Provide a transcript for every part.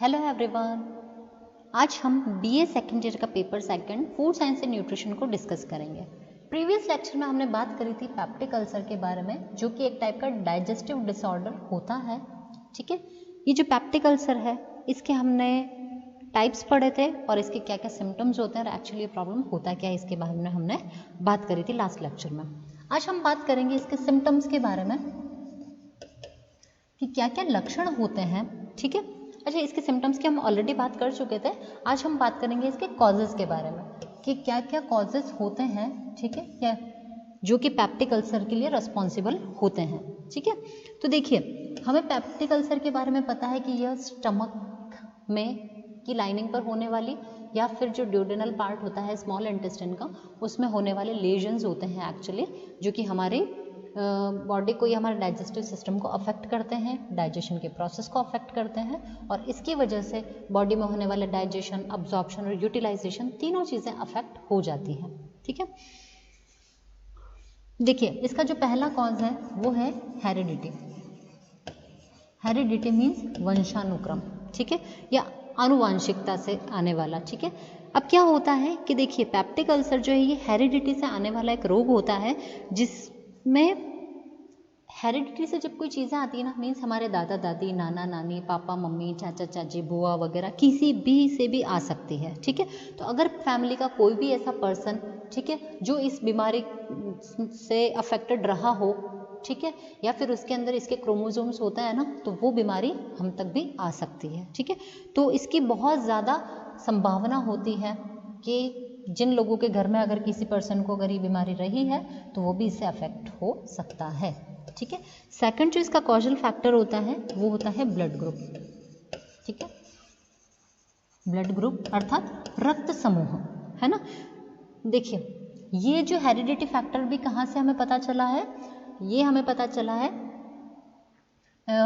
Hello everyone, आज हम BA second year का paper second food science and nutrition को डिस्कस करेंगे। प्रीवियस लेक्चर में हमने बात करी थी पेप्टिक अल्सर के बारे में, जो कि एक टाइप का डाइजेस्टिव डिसऑर्डर होता है। ठीक है, ये जो पेप्टिक अल्सर है इसके हमने टाइप्स पढ़े थे और इसके क्या क्या सिम्टम्स होते हैं और एक्चुअली ये प्रॉब्लम होता क्या है इसके बारे में हमने बात करी थी लास्ट लेक्चर में। आज हम बात करेंगे इसके सिम्टम्स के बारे में कि क्या क्या लक्षण होते हैं। ठीक है, अच्छा, इसके सिम्टम्स की हम ऑलरेडी बात कर चुके थे। आज हम बात करेंगे इसके कॉजेज़ के बारे में कि क्या क्या कॉजेज़ होते हैं। ठीक है, क्या जो कि पेप्टिक अल्सर के लिए रिस्पॉन्सिबल होते हैं। ठीक है, तो देखिए, हमें पेप्टिक अल्सर के बारे में पता है कि यह स्टमक में की लाइनिंग पर होने वाली या फिर जो ड्यूडेनल पार्ट होता है स्मॉल इंटेस्टाइन का, उसमें होने वाले लेजन्स होते हैं एक्चुअली, जो कि हमारे बॉडी को या हमारे डाइजेस्टिव सिस्टम को अफेक्ट करते हैं, डाइजेशन के प्रोसेस को अफेक्ट करते हैं और इसकी वजह से बॉडी में होने वाले डाइजेशन, अब्जॉर्प्शन और यूटिलाइजेशन तीनों चीज़ें अफेक्ट हो जाती हैं। ठीक है, देखिए, इसका जो पहला कॉज है वो है हेरिडिटी। Heredity means वंशानुक्रम। ठीक है, या आनुवांशिकता से आने वाला। ठीक है, अब क्या होता है कि देखिए, पेप्टिक अल्सर जो है ये हेरिडिटी से आने वाला एक रोग होता है, जिसमें हेरिडिटी से जब कोई चीज़ें आती है ना, मीन्स हमारे दादा दादी, नाना नानी, पापा मम्मी, चाचा चाची, बुआ वगैरह किसी भी से भी आ सकती है। ठीक है, तो अगर फैमिली का कोई भी ऐसा पर्सन, ठीक है, जो इस बीमारी से अफेक्टेड रहा हो, ठीक है, या फिर उसके अंदर इसके क्रोमोसोम्स होता है ना, तो वो बीमारी हम तक भी आ सकती है। ठीक है, तो इसकी बहुत ज़्यादा संभावना होती है कि जिन लोगों के घर में अगर किसी पर्सन को अगर ये बीमारी रही है तो वो भी इससे अफेक्ट हो सकता है। ठीक है, सेकंड जो इसका कॉजल फैक्टर होता है वो होता है ब्लड ग्रुप। ठीक है, ब्लड ग्रुप अर्थात रक्त समूह, है ना। देखिए, ये जो हेरिडिटी फैक्टर भी कहाँ से हमें पता चला है, ये हमें पता चला है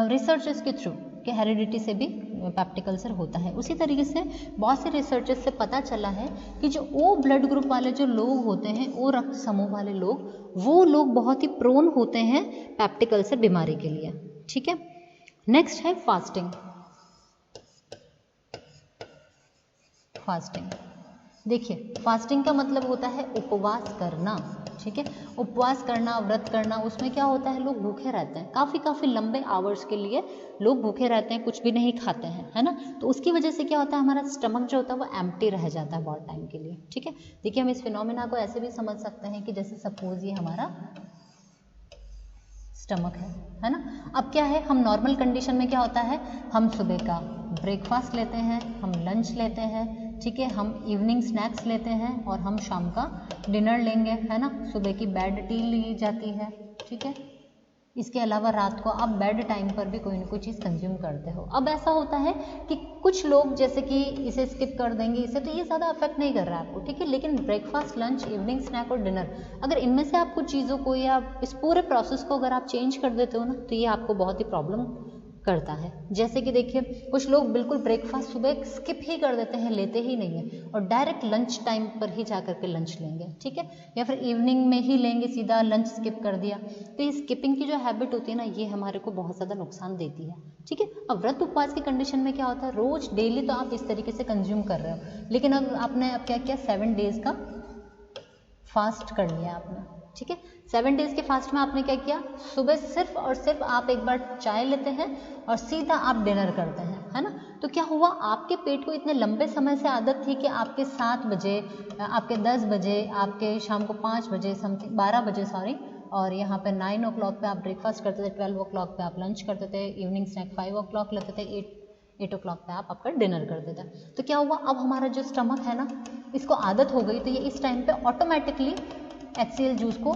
रिसर्चेस के थ्रू कि हेरिडिटी से भी पेप्टिक अल्सर होता है। उसी तरीके से बहुत से रिसर्चेस से पता चला है कि जो ओ ब्लड ग्रुप वाले जो लोग होते हैं, ओ रक्त समूह वाले लोग, वो लोग बहुत ही प्रोन होते हैं पेप्टिक अल्सर बीमारी के लिए। ठीक है, नेक्स्ट है फास्टिंग। फास्टिंग, देखिए, फास्टिंग का मतलब होता है उपवास करना। ठीक है, उपवास करना, व्रत करना, उसमें क्या होता है, लोग भूखे रहते हैं काफ़ी लंबे आवर्स के लिए, लोग भूखे रहते हैं, कुछ भी नहीं खाते हैं, है ना। तो उसकी वजह से क्या होता है, हमारा स्टमक जो होता है वो एम्प्टी रह जाता है बहुत टाइम के लिए। ठीक है, देखिए, हम इस फिनोमिना को ऐसे भी समझ सकते हैं कि जैसे सपोज ये हमारा स्टमक है ना। अब क्या है, हम नॉर्मल कंडीशन में क्या होता है, हम सुबह का ब्रेकफास्ट लेते हैं, हम लंच लेते हैं, ठीक है, हम इवनिंग स्नैक्स लेते हैं और हम शाम का डिनर लेंगे, है ना। सुबह की बेड टी ली जाती है। ठीक है, इसके अलावा रात को आप बेड टाइम पर भी कोई ना कोई चीज़ कंज्यूम करते हो। अब ऐसा होता है कि कुछ लोग जैसे कि इसे स्किप कर देंगे, इसे तो ये ज़्यादा अफेक्ट नहीं कर रहा है आपको। ठीक है, लेकिन ब्रेकफास्ट, लंच, इवनिंग स्नैक और डिनर, अगर इनमें से आप कुछ चीज़ों को या इस पूरे प्रोसेस को अगर आप चेंज कर देते हो ना, तो ये आपको बहुत ही प्रॉब्लम करता है। जैसे कि देखिए, कुछ लोग बिल्कुल ब्रेकफास्ट सुबह स्किप ही कर देते हैं, लेते ही नहीं है और डायरेक्ट लंच टाइम पर ही जा करके लंच लेंगे। ठीक है, या फिर इवनिंग में ही लेंगे, सीधा लंच स्किप कर दिया। तो ये स्किपिंग की जो हैबिट होती है ना, ये हमारे को बहुत ज़्यादा नुकसान देती है। ठीक है, अब व्रत उपवास की कंडीशन में क्या होता है, रोज डेली तो आप इस तरीके से कंज्यूम कर रहे हो, लेकिन अब आपने अब क्या किया, 7 डेज का फास्ट कर लिया आपने। ठीक है, 7 डेज के फास्ट में आपने क्या किया, सुबह सिर्फ और सिर्फ आप एक बार चाय लेते हैं और सीधा आप डिनर करते हैं, है ना। तो क्या हुआ, आपके पेट को इतने लंबे समय से आदत थी कि आपके 7 बजे, आपके 10 बजे, आपके शाम को 5 बजे, समथिंग 12 बजे सॉरी, और यहाँ पे 9 o'clock पे आप ब्रेकफास्ट करते थे, 12 o'clock पे आप लंच करते थे, इवनिंग स्नैक 5 o'clock लेते थे, 8 o'clock पे आप आपका डिनर करते थे। तो क्या हुआ, अब हमारा जो स्टमक है ना, इसको आदत हो गई, तो ये इस टाइम पे ऑटोमेटिकली HCl जूस को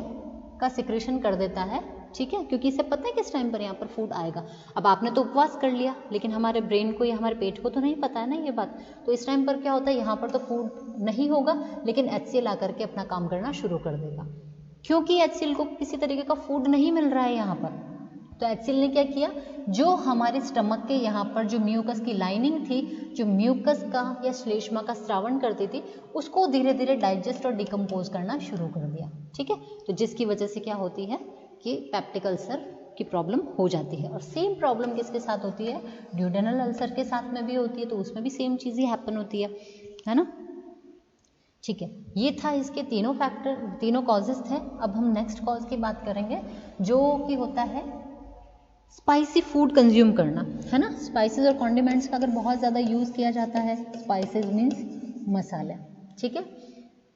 का सिक्रेशन कर देता है। ठीक है, क्योंकि इसे पता है किस टाइम पर यहाँ पर फूड आएगा। अब आपने तो उपवास कर लिया, लेकिन हमारे ब्रेन को या हमारे पेट को तो नहीं पता है ना ये बात। तो इस टाइम पर क्या होता है, यहाँ पर तो फूड नहीं होगा, लेकिन HCl आकर के अपना काम करना शुरू कर देगा, क्योंकि HCl को किसी तरीके का फूड नहीं मिल रहा है यहाँ पर। तो HCl ने क्या किया, जो हमारे स्टमक के यहाँ पर जो म्यूकस की लाइनिंग थी, जो म्यूकस का या श्लेष्मा का स्रावन करती थी, उसको धीरे धीरे डाइजेस्ट और डिकम्पोज करना शुरू कर दिया। ठीक है, तो जिसकी वजह से क्या होती है कि पेप्टिक अल्सर की प्रॉब्लम हो जाती है। और सेम प्रॉब्लम किसके साथ होती है, ड्यूडेनल अल्सर के साथ में भी होती है, तो उसमें भी सेम चीज़ ही हैपन होती है ना। ठीक है, ये था इसके तीनों फैक्टर, तीनों कॉजेज थे। अब हम नेक्स्ट कॉज की बात करेंगे जो कि होता है स्पाइसी फूड कंज्यूम करना, है ना। स्पाइसेस और कॉन्डिमेंट्स का अगर बहुत ज़्यादा यूज़ किया जाता है, स्पाइसेस मीन्स मसाले, ठीक है,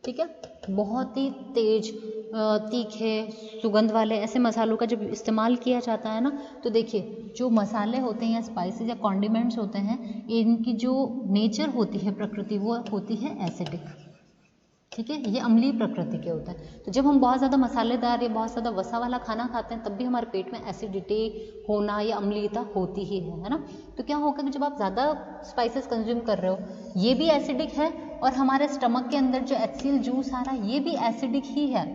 ठीक है, बहुत ही तेज तीखे सुगंध वाले ऐसे मसालों का जब इस्तेमाल किया जाता है ना, तो देखिए जो मसाले होते हैं या स्पाइसेस या कॉन्डिमेंट्स होते हैं, इनकी जो नेचर होती है, प्रकृति, वो होती है एसिडिक, ठीक है, ये अम्लीय प्रकृति के होता है। तो जब हम बहुत ज़्यादा मसालेदार या बहुत ज़्यादा वसा वाला खाना खाते हैं, तब भी हमारे पेट में एसिडिटी होना या अम्लीयता होती ही है ना। तो क्या होगा कि जब आप ज़्यादा स्पाइसेस कंज्यूम कर रहे हो, ये भी एसिडिक है, और हमारे स्टमक के अंदर जो HCl जूस आ रहा है, ये भी एसिडिक ही है।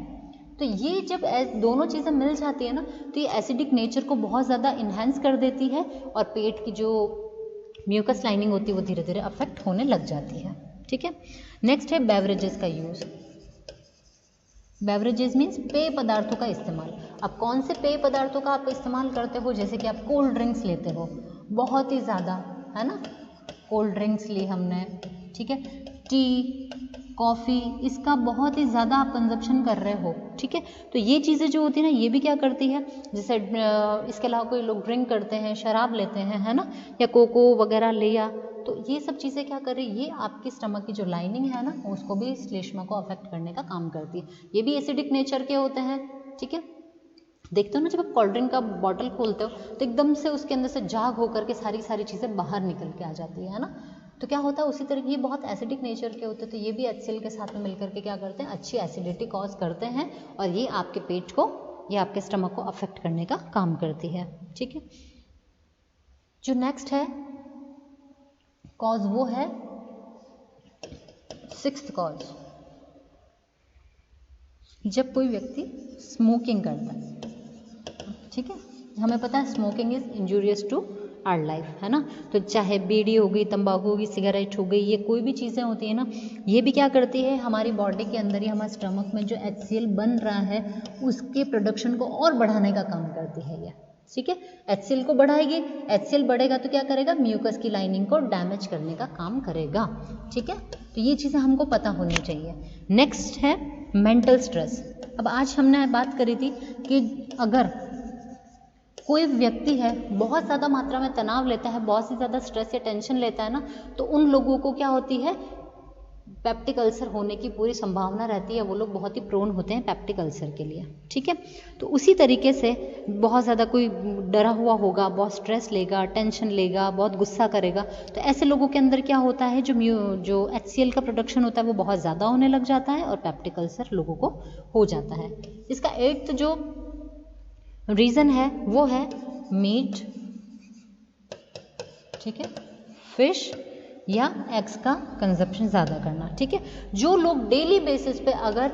तो ये जब दोनों चीज़ें मिल जाती है ना, तो ये एसिडिक नेचर को बहुत ज़्यादा इन्हेंस कर देती है, और पेट की जो म्यूकस लाइनिंग होती है वो धीरे धीरे अफेक्ट होने लग जाती है, ठीक है। नेक्स्ट है बेवरेजेस का यूज़। बेवरेजेस मीन्स पेय पदार्थों का इस्तेमाल। अब कौन से पेय पदार्थों का आप इस्तेमाल करते हो, जैसे कि आप कोल्ड ड्रिंक्स लेते हो बहुत ही ज़्यादा, है ना, कोल्ड ड्रिंक्स ली हमने, ठीक है, टी, कॉफ़ी, इसका बहुत ही ज़्यादा आप कंजप्शन कर रहे हो, ठीक है। तो ये चीज़ें जो होती है ना, ये भी क्या करती है, जैसे इसके अलावा कोई लोग ड्रिंक करते हैं, शराब लेते हैं, है ना, या कोको वगैरह लिया, तो ये सब चीज़ें क्या कर रही है, ये आपकी स्टमक की जो लाइनिंग है ना, उसको भी, श्लेष्मा को अफेक्ट करने का काम करती है। ये भी एसिडिक नेचर के होते हैं, ठीक है। देखते हो ना, जब आप कोल्ड ड्रिंक का बॉटल खोलते हो तो एकदम से उसके अंदर से झाग होकर के सारी चीज़ें बाहर निकल के आ जाती है ना। तो क्या होता है, उसी तरह ये बहुत एसिडिक नेचर के होते हैं, तो ये भी HCl के साथ में मिलकर के क्या करते हैं, अच्छी एसिडिटी कॉज करते हैं, और ये आपके पेट को या आपके स्टमक को अफेक्ट करने का काम करती है, ठीक है। जो नेक्स्ट है कॉज, वो है 6th कॉज, जब कोई व्यक्ति स्मोकिंग करता है, ठीक है। हमें पता है smoking is injurious to our life, है ना। तो चाहे बीड़ी हो गई, तंबाकू होगी, सिगरेट हो गई, ये कोई भी चीज़ें होती है ना, ये भी क्या करती है, हमारी बॉडी के अंदर या हमारे स्टमक में जो HCl बन रहा है, उसके प्रोडक्शन को और बढ़ाने का काम करती है ये, ठीक है। HCl को बढ़ाएगी, HCl बढ़ेगा तो क्या करेगा, म्यूकस की लाइनिंग को डैमेज करने का काम करेगा, ठीक है। तो ये चीज़ें हमको पता होनी चाहिए। नेक्स्ट है मेंटल स्ट्रेस। अब आज हमने बात करी थी कि अगर कोई व्यक्ति है बहुत ज़्यादा मात्रा में तनाव लेता है, बहुत ही ज़्यादा स्ट्रेस या टेंशन लेता है ना, तो उन लोगों को क्या होती है, पेप्टिक अल्सर होने की पूरी संभावना रहती है, वो लोग बहुत ही प्रोन होते हैं पेप्टिक अल्सर के लिए, ठीक है। तो उसी तरीके से बहुत ज़्यादा कोई डरा हुआ होगा, बहुत स्ट्रेस लेगा, टेंशन लेगा, बहुत गुस्सा करेगा, तो ऐसे लोगों के अंदर क्या होता है, जो HCl का प्रोडक्शन होता है वो बहुत ज़्यादा होने लग जाता है, और पेप्टिक अल्सर लोगों को हो जाता है। इसका 8th जो रीज़न है वो है मीट, ठीक है, फिश या एग्स का कंजप्शन ज़्यादा करना, ठीक है। जो लोग डेली बेसिस पे अगर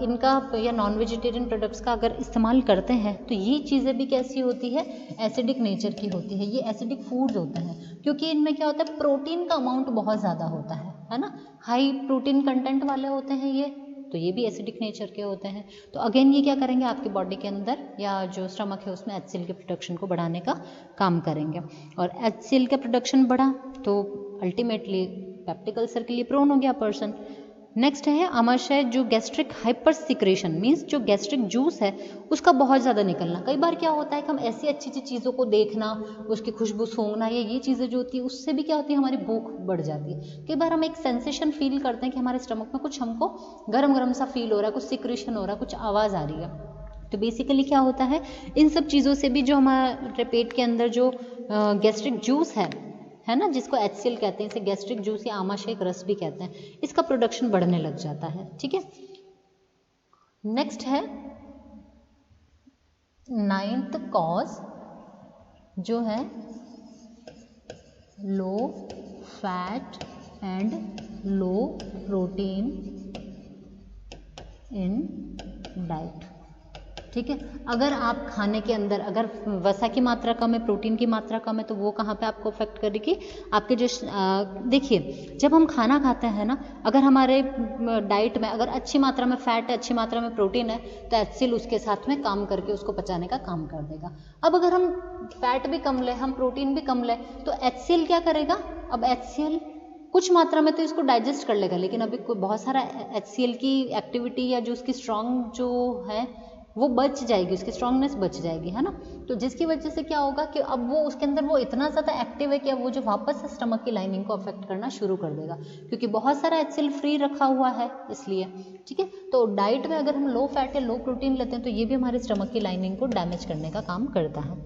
इनका या नॉन वेजिटेरियन प्रोडक्ट्स का अगर इस्तेमाल करते हैं, तो ये चीज़ें भी कैसी होती है, एसिडिक नेचर की होती है, ये एसिडिक फूड्स होते हैं, क्योंकि इनमें क्या होता है, प्रोटीन का अमाउंट बहुत ज़्यादा होता है ना, हाई प्रोटीन कंटेंट वाले होते हैं ये, तो ये भी एसिडिक नेचर के होते हैं। तो अगेन ये क्या करेंगे, आपकी बॉडी के अंदर या जो स्टमक है उसमें HCl के प्रोडक्शन को बढ़ाने का काम करेंगे, और HCl का प्रोडक्शन बढ़ा तो अल्टीमेटली पेप्टिक अल्सर के लिए प्रोन हो गया पर्सन। नेक्स्ट है आमाशय, जो गैस्ट्रिक हाइपर सिक्रेशन मीन्स जो गैस्ट्रिक जूस है उसका बहुत ज़्यादा निकलना। कई बार क्या होता है कि हम ऐसी अच्छी अच्छी चीज़ों को देखना, उसकी खुशबू सूंघना, या ये चीज़ें जो होती है उससे भी क्या होती है, हमारी भूख बढ़ जाती है। कई बार हम एक सेंसेशन फील करते हैं कि हमारे स्टमक में कुछ हमको गरम गरम सा फील हो रहा है, कुछ सिक्रेशन हो रहा है, कुछ आवाज़ आ रही है। तो बेसिकली क्या होता है, इन सब चीज़ों से भी जो हमारे पेट के अंदर जो गैस्ट्रिक जूस है ना, जिसको HCl कहते हैं, इसे गैस्ट्रिक जूस या आमाशय रस भी कहते हैं, इसका प्रोडक्शन बढ़ने लग जाता है, ठीक है। नेक्स्ट है 9th कॉज, जो है low fat and low protein in diet, ठीक है। अगर आप खाने के अंदर अगर वसा की मात्रा कम है, प्रोटीन की मात्रा कम है, तो वो कहाँ पे आपको अफेक्ट करेगी, आपके जो देखिए जब हम खाना खाते हैं ना, अगर हमारे डाइट में अगर अच्छी मात्रा में फैट है, अच्छी मात्रा में प्रोटीन है, तो HCl उसके साथ में काम करके उसको पचाने का काम कर देगा। अब अगर हम फैट भी कम लें, हम प्रोटीन भी कम लें, तो HCl क्या करेगा, अब HCl कुछ मात्रा में तो इसको डाइजेस्ट कर लेगा, लेकिन अभी बहुत सारा HCl की एक्टिविटी या जो उसकी स्ट्रॉन्ग जो है वो बच जाएगी, उसकी स्ट्रांगनेस बच जाएगी, है ना। तो जिसकी वजह से क्या होगा कि अब वो उसके अंदर वो इतना ज़्यादा एक्टिव है कि अब वो जो वापस से स्टमक की लाइनिंग को अफेक्ट करना शुरू कर देगा, क्योंकि बहुत सारा HCl फ्री रखा हुआ है इसलिए, ठीक है। तो डाइट में अगर हम लो फैट या लो प्रोटीन लेते हैं तो ये भी हमारे स्टमक की लाइनिंग को डैमेज करने का काम करता है।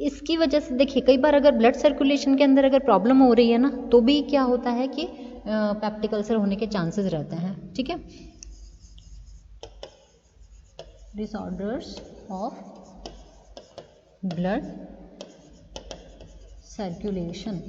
इसकी वजह से देखिए कई बार अगर ब्लड सर्कुलेशन के अंदर अगर प्रॉब्लम हो रही है ना, तो भी क्या होता है कि पेप्टिक अल्सर होने के चांसेस रहते हैं, ठीक है। Disorders of blood circulation,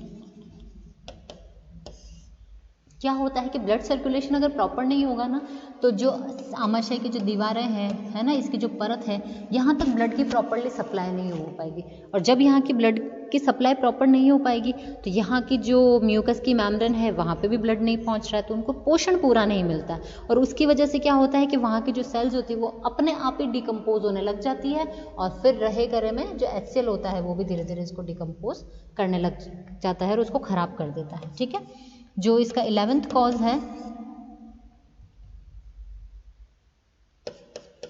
क्या होता है कि ब्लड सर्कुलेशन अगर प्रॉपर नहीं होगा ना, तो जो आमाशय की जो दीवारें हैं, है ना, इसकी जो परत है, यहाँ तक ब्लड की प्रॉपरली सप्लाई नहीं हो पाएगी, और जब यहाँ की ब्लड की सप्लाई प्रॉपर नहीं हो पाएगी तो यहाँ की जो म्यूकस की मेम्ब्रेन है वहाँ पे भी ब्लड नहीं पहुँच रहा है, तो उनको पोषण पूरा नहीं मिलता, और उसकी वजह से क्या होता है कि वहाँ की जो सेल्स होती है वो अपने आप ही डिकम्पोज होने लग जाती है, और फिर रहे करे में जो HCl होता है वो भी धीरे धीरे इसको डिकम्पोज करने लग जाता है और उसको खराब कर देता है, ठीक है। जो इसका 11th कॉज है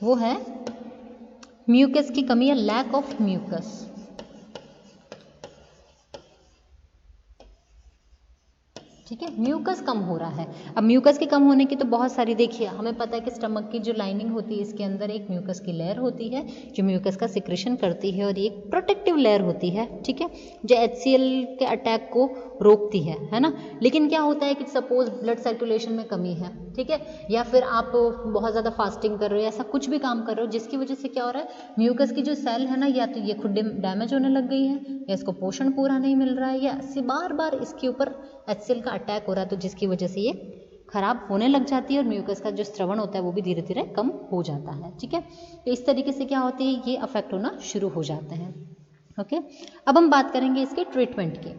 वो है म्यूकस की कमी या लैक ऑफ म्यूकस, ठीक है। म्यूकस कम हो रहा है। अब म्यूकस के कम होने की तो बहुत सारी, देखिए हमें पता है कि स्टमक की जो लाइनिंग होती है इसके अंदर एक म्यूकस की लेयर होती है जो म्यूकस का सिक्रेशन करती है, और ये एक प्रोटेक्टिव लेयर होती है, ठीक है, जो HCl के अटैक को रोकती है ना। लेकिन क्या होता है कि सपोज ब्लड सर्कुलेशन में कमी है, ठीक है, या फिर आप बहुत ज़्यादा फास्टिंग कर रहे हो, ऐसा कुछ भी काम कर रहे हो जिसकी वजह से क्या हो रहा है, म्यूकस की जो सेल है ना, या तो ये खुद डैमेज होने लग गई है, या इसको पोषण पूरा नहीं मिल रहा है, या बार बार इसके ऊपर HCl का अटैक हो रहा है, तो जिसकी वजह से ये खराब होने लग जाती है, और म्यूकस का जो स्रवण होता है वो भी धीरे धीरे कम हो जाता है, ठीक है। तो इस तरीके से क्या होती है, ये अफेक्ट होना शुरू हो जाते हैं, ओके। अब हम बात करेंगे इसके ट्रीटमेंट की।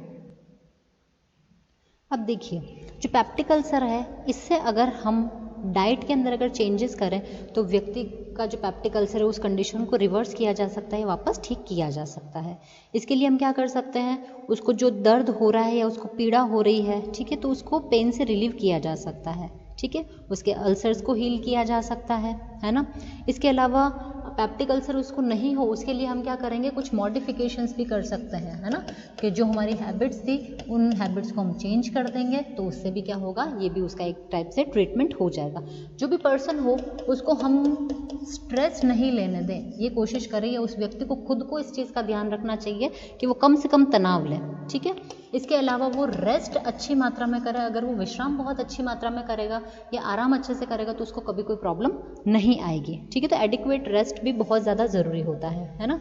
अब देखिए जो पेप्टिक अल्सर है, इससे अगर हम डाइट के अंदर अगर चेंजेस करें तो व्यक्ति का जो पेप्टिक अल्सर है उस कंडीशन को रिवर्स किया जा सकता है, वापस ठीक किया जा सकता है। इसके लिए हम क्या कर सकते हैं, उसको जो दर्द हो रहा है या उसको पीड़ा हो रही है, ठीक है, तो उसको पेन से रिलीव किया जा सकता है, ठीक है, उसके अल्सर्स को हील किया जा सकता है ना। इसके अलावा पेप्टिक अल्सर उसको नहीं हो, उसके लिए हम क्या करेंगे, कुछ मॉडिफिकेशंस भी कर सकते हैं, है ना, कि जो हमारी हैबिट्स थी उन हैबिट्स को हम चेंज कर देंगे, तो उससे भी क्या होगा, ये भी उसका एक टाइप से ट्रीटमेंट हो जाएगा। जो भी पर्सन हो उसको हम स्ट्रेस नहीं लेने दें, ये कोशिश करें, या उस व्यक्ति को खुद को इस चीज़ का ध्यान रखना चाहिए कि वो कम से कम तनाव लें, ठीक है। इसके अलावा वो रेस्ट अच्छी मात्रा में करे, अगर वो विश्राम बहुत अच्छी मात्रा में करेगा या आराम अच्छे से करेगा तो उसको कभी कोई प्रॉब्लम नहीं आएगी, ठीक है। तो एडिक्वेट रेस्ट भी बहुत ज़्यादा ज़रूरी होता है ना।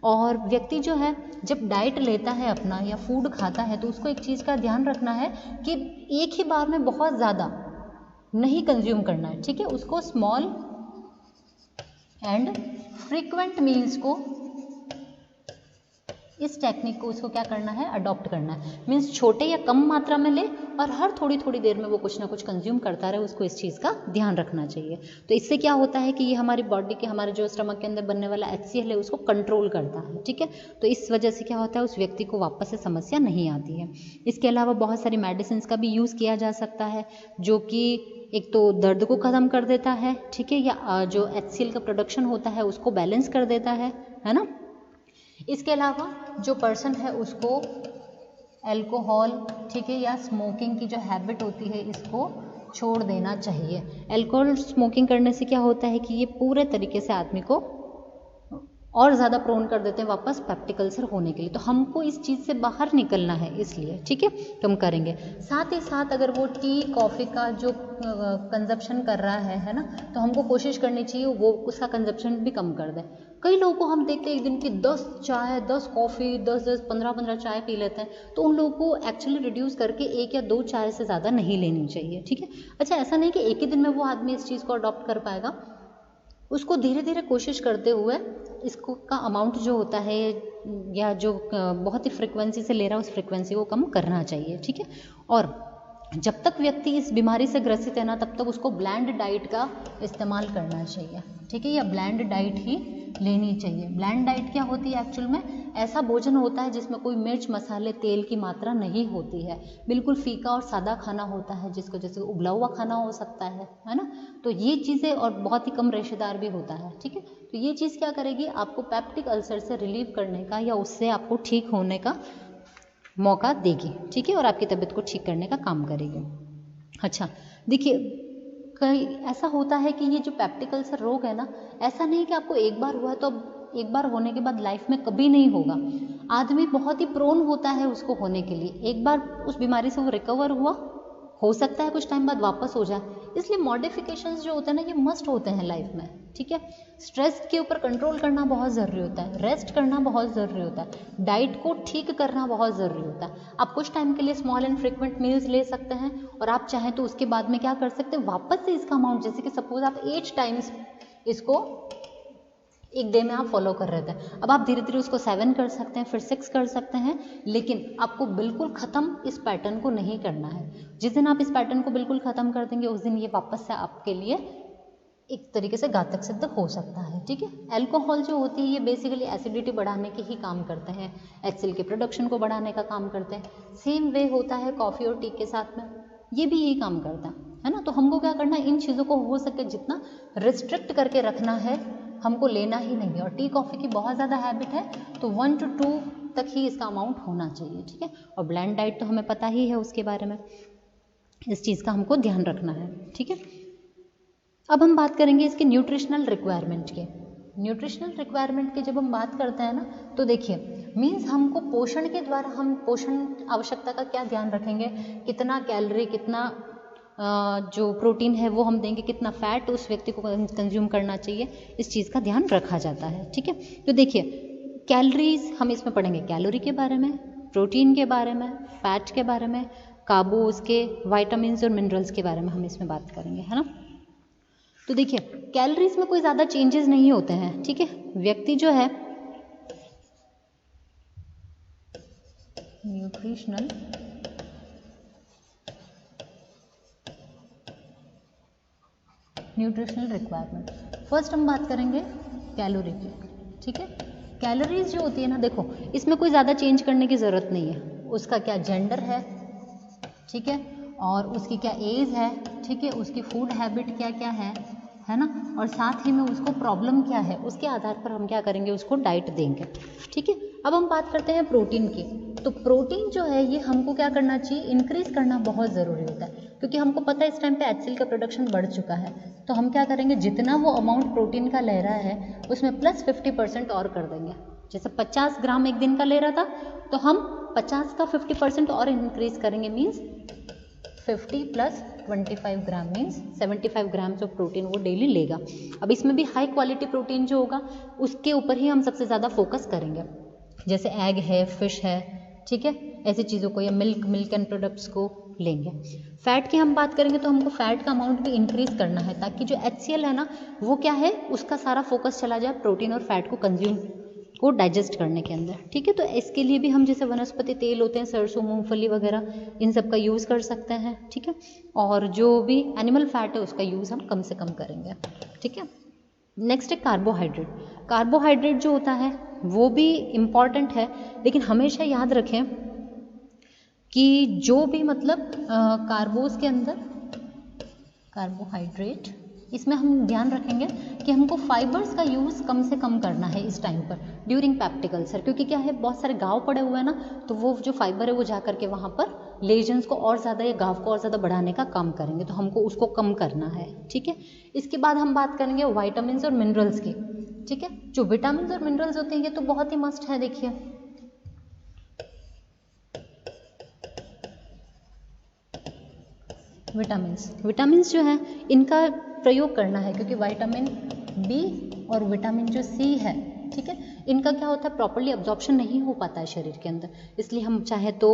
और व्यक्ति जो है जब डाइट लेता है अपना या फूड खाता है तो उसको एक चीज़ का ध्यान रखना है कि एक ही बार में बहुत ज़्यादा नहीं कंज्यूम करना है, ठीक है। उसको स्मॉल एंड फ्रीक्वेंट मील्स को, इस टेक्निक को उसको क्या करना है, अडॉप्ट करना है। मीन्स छोटे या कम मात्रा में ले और हर थोड़ी थोड़ी देर में वो कुछ ना कुछ कंज्यूम करता रहे, उसको इस चीज़ का ध्यान रखना चाहिए। तो इससे क्या होता है कि ये हमारी बॉडी के, हमारे जो स्टमक के अंदर बनने वाला HCl है उसको कंट्रोल करता है, ठीक है। तो इस वजह से क्या होता है, उस व्यक्ति को वापस से समस्या नहीं आती है। इसके अलावा बहुत सारी मेडिसिन का भी यूज़ किया जा सकता है जो कि एक तो दर्द को ख़त्म कर देता है, ठीक है, या जो HCl का प्रोडक्शन होता है उसको बैलेंस कर देता है ना। इसके अलावा जो पर्सन है उसको अल्कोहल, ठीक है, या स्मोकिंग की जो हैबिट होती है इसको छोड़ देना चाहिए। अल्कोहल स्मोकिंग करने से क्या होता है कि ये पूरे तरीके से आदमी को और ज़्यादा प्रोन कर देते हैं वापस पेप्टिक अल्सर होने के लिए। तो हमको इस चीज़ से बाहर निकलना है, इसलिए ठीक है तो हम करेंगे। साथ ही साथ अगर वो टी कॉफ़ी का जो कंजप्शन कर रहा है ना, तो हमको कोशिश करनी चाहिए वो उसका कंजप्शन भी कम कर दे। कई लोगों को हम देखते हैं एक दिन की 10 चाय, 10 कॉफ़ी, 10 15 चाय पी लेते हैं, तो उन लोगों को एक्चुअली रिड्यूस करके 1 या 2 चाय से ज़्यादा नहीं लेनी चाहिए, ठीक है। अच्छा, ऐसा नहीं कि एक ही दिन में वो आदमी इस चीज़ को अडॉप्ट कर पाएगा, उसको धीरे धीरे कोशिश करते हुए इसको का अमाउंट जो होता है या जो बहुत ही फ्रिक्वेंसी से ले रहा है उस फ्रिक्वेंसी को कम करना चाहिए, ठीक है। और जब तक व्यक्ति इस बीमारी से ग्रसित है ना, तब तक उसको ब्लैंड डाइट का इस्तेमाल करना चाहिए, ठीक है, या ब्लैंड डाइट ही लेनी चाहिए। ब्लैंड डाइट क्या होती है एक्चुअल में? ऐसा भोजन होता है जिसमें कोई मिर्च, मसाले, तेल की मात्रा नहीं होती है, बिल्कुल फीका और सादा खाना होता है, जिसको जैसे उबला हुआ खाना हो सकता है ना। तो ये चीज़ें, और बहुत ही कम रेशेदार भी होता है, ठीक है। तो ये चीज़ क्या करेगी, आपको पेप्टिक अल्सर से रिलीव करने का या उससे आपको ठीक होने का मौका देगी, ठीक है, और आपकी तबीयत को ठीक करने का काम करेगी। अच्छा देखिए, कई ऐसा होता है कि ये जो पेप्टिक अल्सर रोग है ना, ऐसा नहीं कि आपको एक बार हुआ है तो एक बार होने के बाद लाइफ में कभी नहीं होगा। आदमी बहुत ही प्रोन होता है उसको होने के लिए। एक बार उस बीमारी से वो रिकवर हुआ, हो सकता है कुछ टाइम बाद वापस हो जाए। इसलिए मॉडिफिकेशंस जो होते हैं ना, ये मस्ट होते हैं लाइफ में, ठीक है। स्ट्रेस के ऊपर कंट्रोल करना बहुत ज़रूरी होता है, रेस्ट करना बहुत ज़रूरी होता है, डाइट को ठीक करना बहुत ज़रूरी होता है। आप कुछ टाइम के लिए स्मॉल एंड फ्रिक्वेंट मील्स ले सकते हैं, और आप चाहें तो उसके बाद में क्या कर सकते हैं, वापस से इसका अमाउंट, जैसे कि सपोज आप 8 टाइम्स इसको एक डे में आप फॉलो कर रहे थे, अब आप धीरे धीरे उसको 7 कर सकते हैं, फिर 6 कर सकते हैं, लेकिन आपको बिल्कुल ख़त्म इस पैटर्न को नहीं करना है। जिस दिन आप इस पैटर्न को बिल्कुल ख़त्म कर देंगे, उस दिन ये वापस से आपके लिए एक तरीके से घातक सिद्ध हो सकता है, ठीक है। अल्कोहल जो होती है, ये बेसिकली एसिडिटी बढ़ाने के ही काम करते हैं, HCl के प्रोडक्शन को बढ़ाने का काम करते हैं। सेम वे होता है कॉफ़ी और टी के साथ में, ये भी यही काम करता है ना। तो हमको क्या करना है, इन चीज़ों को हो सके जितना रिस्ट्रिक्ट करके रखना है, हमको लेना ही नहीं है। और टी कॉफ़ी की बहुत ज़्यादा हैबिट है, तो 1 to 2 तक ही इसका अमाउंट होना चाहिए, ठीक है। और ब्लैंड डाइट तो हमें पता ही है उसके बारे में, इस चीज़ का हमको ध्यान रखना है, ठीक है। अब हम बात करेंगे इसके न्यूट्रिशनल रिक्वायरमेंट के। न्यूट्रिशनल रिक्वायरमेंट की जब हम बात करते हैं ना, तो देखिए मीन्स हमको पोषण के द्वारा हम पोषण आवश्यकता का क्या ध्यान रखेंगे, कितना कैलोरी, कितना जो प्रोटीन है वो हम देंगे, कितना फैट उस व्यक्ति को कंज्यूम करना चाहिए, इस चीज़ का ध्यान रखा जाता है, ठीक है। तो देखिए कैलोरीज हम इसमें पढ़ेंगे, कैलोरी के बारे में, प्रोटीन के बारे में, फैट के बारे में, कार्बोज के, विटामिन्स और मिनरल्स के बारे में हम इसमें बात करेंगे, है ना। तो देखिए कैलोरीज में कोई ज़्यादा चेंजेस नहीं होते हैं, ठीक है। व्यक्ति जो है न्यूट्रिशनल रिक्वायरमेंट, फर्स्ट हम बात करेंगे कैलोरी की, ठीक है। कैलोरीज जो होती है ना, देखो इसमें कोई ज़्यादा चेंज करने की ज़रूरत नहीं है। उसका क्या जेंडर है, ठीक है, और उसकी क्या एज है, ठीक है, उसकी फूड हैबिट क्या क्या है ना, और साथ ही में उसको प्रॉब्लम क्या है, उसके आधार पर हम क्या करेंगे, उसको डाइट देंगे, ठीक है। अब हम बात करते हैं प्रोटीन की। तो प्रोटीन जो है ये हमको क्या करना चाहिए, इंक्रीज करना बहुत ज़रूरी होता है, क्योंकि हमको पता है इस टाइम पे HCl का प्रोडक्शन बढ़ चुका है। तो हम क्या करेंगे, जितना वो अमाउंट प्रोटीन का ले रहा है उसमें प्लस 50% और कर देंगे। जैसे 50 ग्राम एक दिन का ले रहा था, तो हम 50 का 50% और इंक्रीज करेंगे, means 50 plus 25 gram, means 75 grams of protein वो डेली लेगा। अब इसमें भी हाई क्वालिटी प्रोटीन जो होगा उसके ऊपर ही हम सबसे ज़्यादा फोकस करेंगे, जैसे एग है, फिश है, ठीक है, ऐसी चीज़ों को, या मिल्क एंड प्रोडक्ट्स को लेंगे। फैट की हम बात करेंगे तो हमको फैट का अमाउंट भी इंक्रीज करना है, ताकि जो HCl है ना, वो क्या है, उसका सारा फोकस चला जाए प्रोटीन और फैट को डाइजेस्ट करने के अंदर, ठीक है। तो इसके लिए भी हम जैसे वनस्पति तेल होते हैं, सरसों, मूंगफली वगैरह, इन सब का यूज़ कर सकते हैं, ठीक है। और जो भी एनिमल फैट है उसका यूज़ हम कम से कम करेंगे, ठीक है। नेक्स्ट है कार्बोहाइड्रेट। कार्बोहाइड्रेट जो होता है वो भी इम्पॉर्टेंट है, लेकिन हमेशा याद रखें कि जो भी मतलब कार्बोज के अंदर कार्बोहाइड्रेट, इसमें हम ध्यान रखेंगे कि हमको फाइबर्स का यूज़ कम से कम करना है इस टाइम पर ड्यूरिंग पेप्टिक अल्सर, क्योंकि क्या है, बहुत सारे घाव पड़े हुए हैं ना, तो वो जो फाइबर है वो जा करके वहाँ पर लेजन्स को और ज़्यादा या घाव को और ज़्यादा बढ़ाने का काम करेंगे, तो हमको उसको कम करना है, ठीक है। इसके बाद हम बात करेंगे विटामिन्स और मिनरल्स की, ठीक है। जो विटामिन्स और मिनरल्स होते हैं ये तो बहुत ही मस्ट है। देखिए विटामिन्स जो है इनका प्रयोग करना है, क्योंकि विटामिन बी और विटामिन जो सी है, ठीक है, इनका क्या होता है, प्रॉपर्ली अब्जॉर्प्शन नहीं हो पाता है शरीर के अंदर। इसलिए हम चाहे तो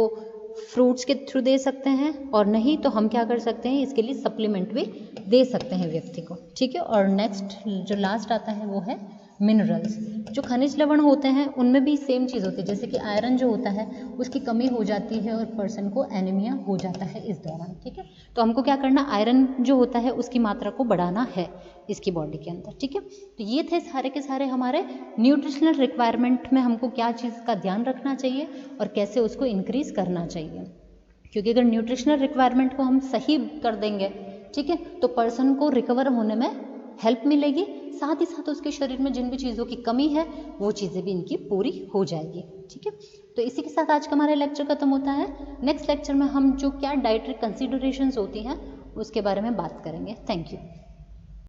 फ्रूट्स के थ्रू दे सकते हैं, और नहीं तो हम क्या कर सकते हैं, इसके लिए सप्लीमेंट भी दे सकते हैं व्यक्ति को, ठीक है। और नेक्स्ट जो लास्ट आता है वो है मिनरल्स। जो खनिज लवण होते हैं उनमें भी सेम चीज़ होती है, जैसे कि आयरन जो होता है उसकी कमी हो जाती है और पर्सन को एनीमिया हो जाता है इस दौरान, ठीक है। तो हमको क्या करना, आयरन जो होता है उसकी मात्रा को बढ़ाना है इसकी बॉडी के अंदर, ठीक है। तो ये थे सारे के सारे हमारे न्यूट्रिशनल रिक्वायरमेंट में हमको क्या चीज़ का ध्यान रखना चाहिए और कैसे उसको इंक्रीज करना चाहिए, क्योंकि अगर न्यूट्रिशनल रिक्वायरमेंट को हम सही कर देंगे, ठीक है, तो पर्सन को रिकवर होने में हेल्प मिलेगी, साथ ही साथ उसके शरीर में जिन भी चीज़ों की कमी है वो चीज़ें भी इनकी पूरी हो जाएगी, ठीक है। तो इसी के साथ आज का हमारा लेक्चर खत्म होता है। नेक्स्ट लेक्चर में हम जो क्या डाइटरी कंसीडरेशंस होती हैं उसके बारे में बात करेंगे। Thank you.